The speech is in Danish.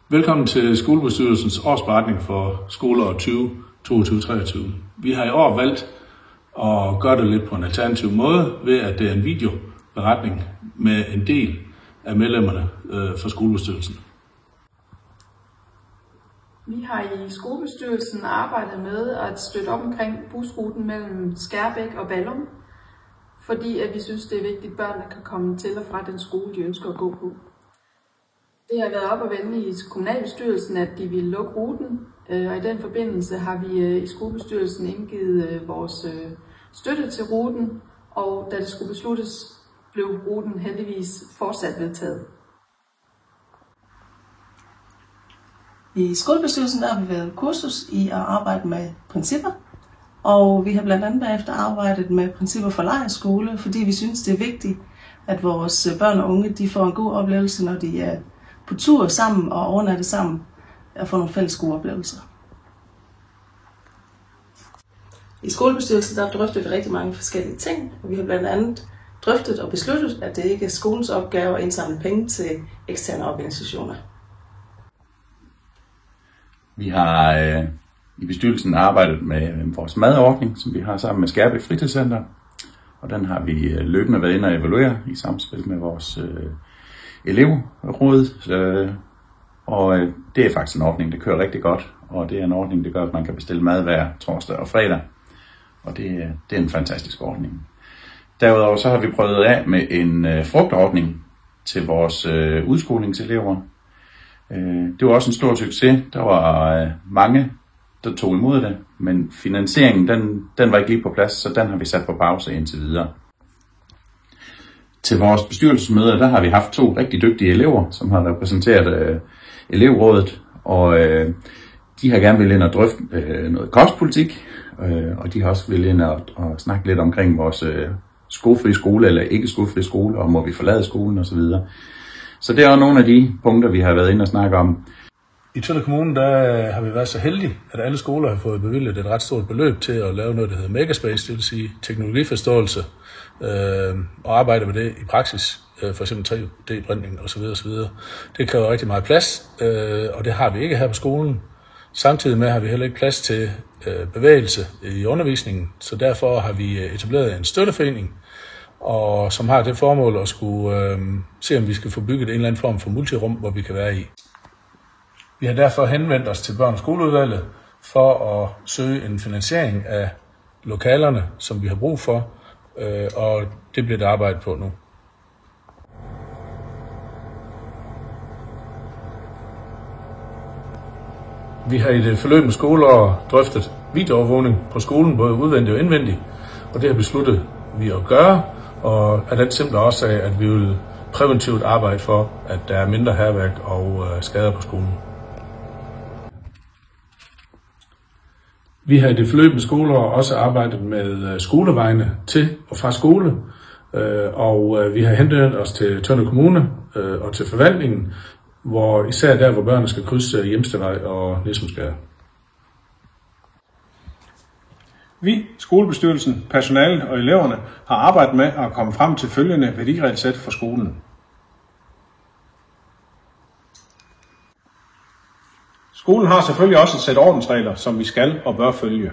Velkommen til skolebestyrelsens årsberetning for skoleåret 2022-23. Vi har i år valgt at gøre det lidt på en alternativ måde, ved at det er en videoberetning med en del af medlemmerne for skolebestyrelsen. Vi har i skolebestyrelsen arbejdet med at støtte op omkring busruten mellem Skærbæk og Ballum, fordi at vi synes, det er vigtigt, at børnene kan komme til og fra den skole, de ønsker at gå på. Det har været op at vende i kommunalbestyrelsen, at de ville lukke ruten, og i den forbindelse har vi i skolebestyrelsen indgivet vores støtte til ruten, og da det skulle besluttes, blev ruten heldigvis fortsat vedtaget. I skolebestyrelsen har vi været kursus i at arbejde med principper, og vi har blandt andet bagefter arbejdet med principper for lejrskole, fordi vi synes, det er vigtigt, at vores børn og unge de får en god oplevelse, når de er på tur sammen og overnatte sammen og får nogle fælles gode oplevelser. I skolebestyrelsen der drøfter vi rigtig mange forskellige ting. Vi har blandt andet drøftet og besluttet, at det ikke er skolens opgave at indsamle penge til eksterne organisationer. Vi har i bestyrelsen arbejdet med vores madordning, som vi har sammen med Skærbæk Fritidscenter. Og den har vi løbende været inde og evaluere i samspil med vores elevråd. Og det er faktisk en ordning, der kører rigtig godt. Og det er en ordning, der gør, at man kan bestille mad hver torsdag og fredag. Og det er en fantastisk ordning. Derudover så har vi prøvet af med en frugtordning til vores udskolingselever. Det var også en stor succes. Der var mange, der tog imod det, men finansieringen den var ikke lige på plads, så den har vi sat på pause indtil videre. Til vores bestyrelsesmøder, der har vi haft 2 rigtig dygtige elever, som har repræsenteret elevrådet, og de har gerne vil ind og drøfte noget kostpolitik, og de har også vil ind og snakke lidt omkring vores skolefri skole eller ikke skolefri skole, og må vi forlade skolen osv. Så det er også nogle af de punkter, vi har været inde og snakke om. I Tønder Kommune der har vi været så heldige, at alle skoler har fået bevilget et ret stort beløb til at lave noget, der hedder Makerspace, det vil sige teknologiforståelse, og arbejde med det i praksis, for eksempel 3D-printning osv. Det kræver rigtig meget plads, og det har vi ikke her på skolen. Samtidig med har vi heller ikke plads til bevægelse i undervisningen, så derfor har vi etableret en støtteforening, og som har det formål at skulle se, om vi skal få bygget en eller anden form for multirum, hvor vi kan være i. Vi har derfor henvendt os til børn- og skoleudvalget for at søge en finansiering af lokalerne, som vi har brug for, og det bliver der arbejdet på nu. Vi har i det forløbende skoleår drøftet videoovervågning på skolen, både udvendigt og indvendigt, og det har besluttet vi at gøre, og af den simple årsag, at vi vil præventivt arbejde for, at der er mindre hærværk og skader på skolen. Vi har i det forløbende skoleår også arbejdet med skolevejene til og fra skole, og vi har henvendt os til Tønder Kommune og til forvaltningen, hvor især der, hvor børnene skal krydse Hjemstevej og Nissumsgade. Vi, skolebestyrelsen, personalet og eleverne, har arbejdet med at komme frem til følgende værdiregelsæt for skolen. Skolen har selvfølgelig også et sæt ordensregler, som vi skal og bør følge.